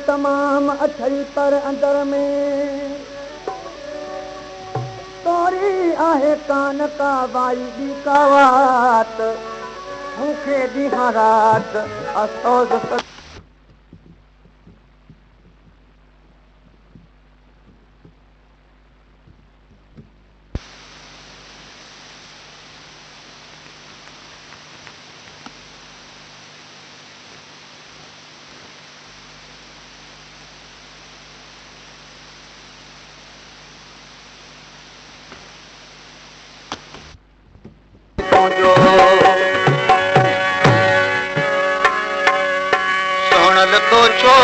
तमाम अथई पर अंदर में तोरी आहे कान का बाई दी कावात मूंखे ॾींहं रात असोज सोनल तो छो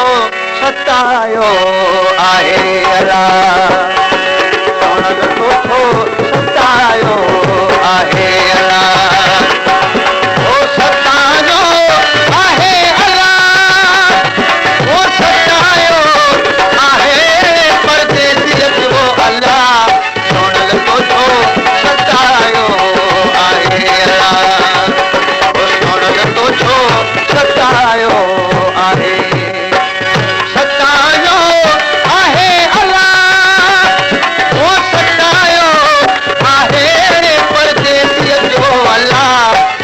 सतायो आहे अला सोनल तो छो सतायो आहे अला ओ सतायो आहे अला ओ सतायो आहे परदेसी जो अला सोनल तो छो सतायो आहे अला ओ सोनल तो छो सतायो आहे सतायो आहे अला ओ सतायो आहे परदेसी जो अला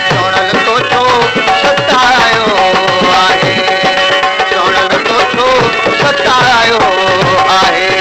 सोनल तो छो सतायो आहे सोनल तो छो सतायो आहे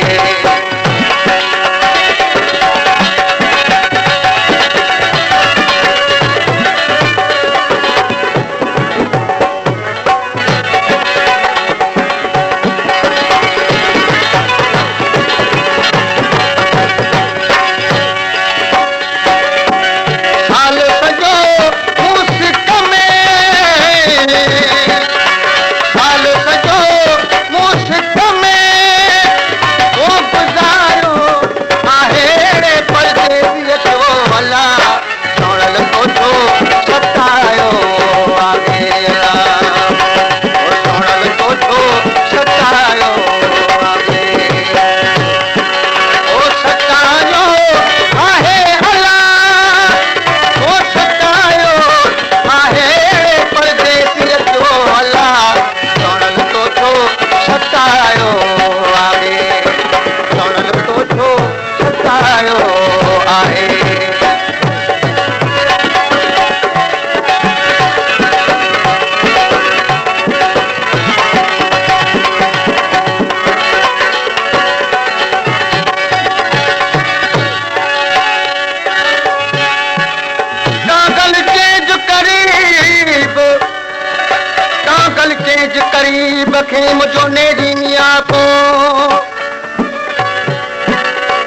करीब खे मुझो नेरी मिया पो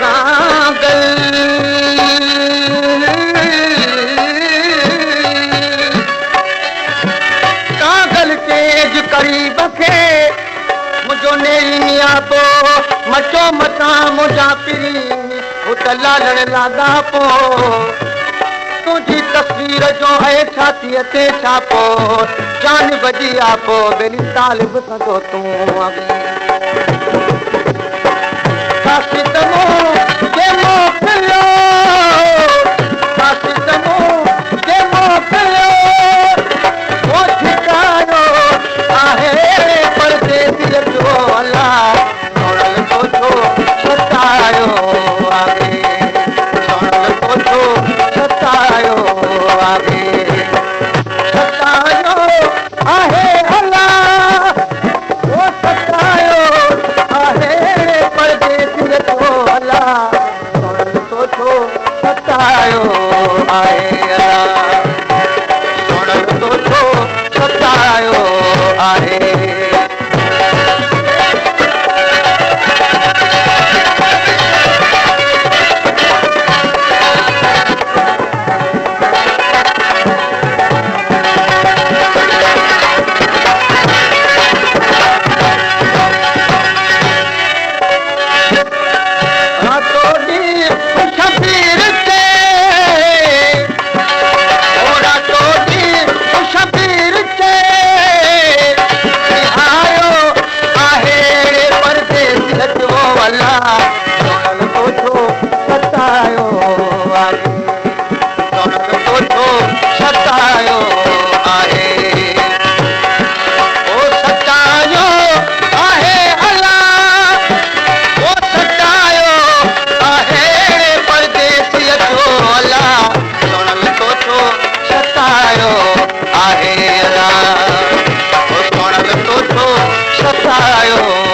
कागल कागल तेज करीब खे मुझो नेरी मिया पो मचो मता मुझा पिरी उत लालण लागा पो तुझी तस्वीर जो है छाती ते छापो जान बजी आपो बेली तालिब सदो तू काशी तमो के मोकलियो काशी तमो के मोकलियो वो ठिकानो आहे परदेसी जो अला सोनल तो छो सतायो आहे सोनल तो छो सतायो आहे सतायो आहे अला ओ सतायो आहे परदेसी जो अला वसायो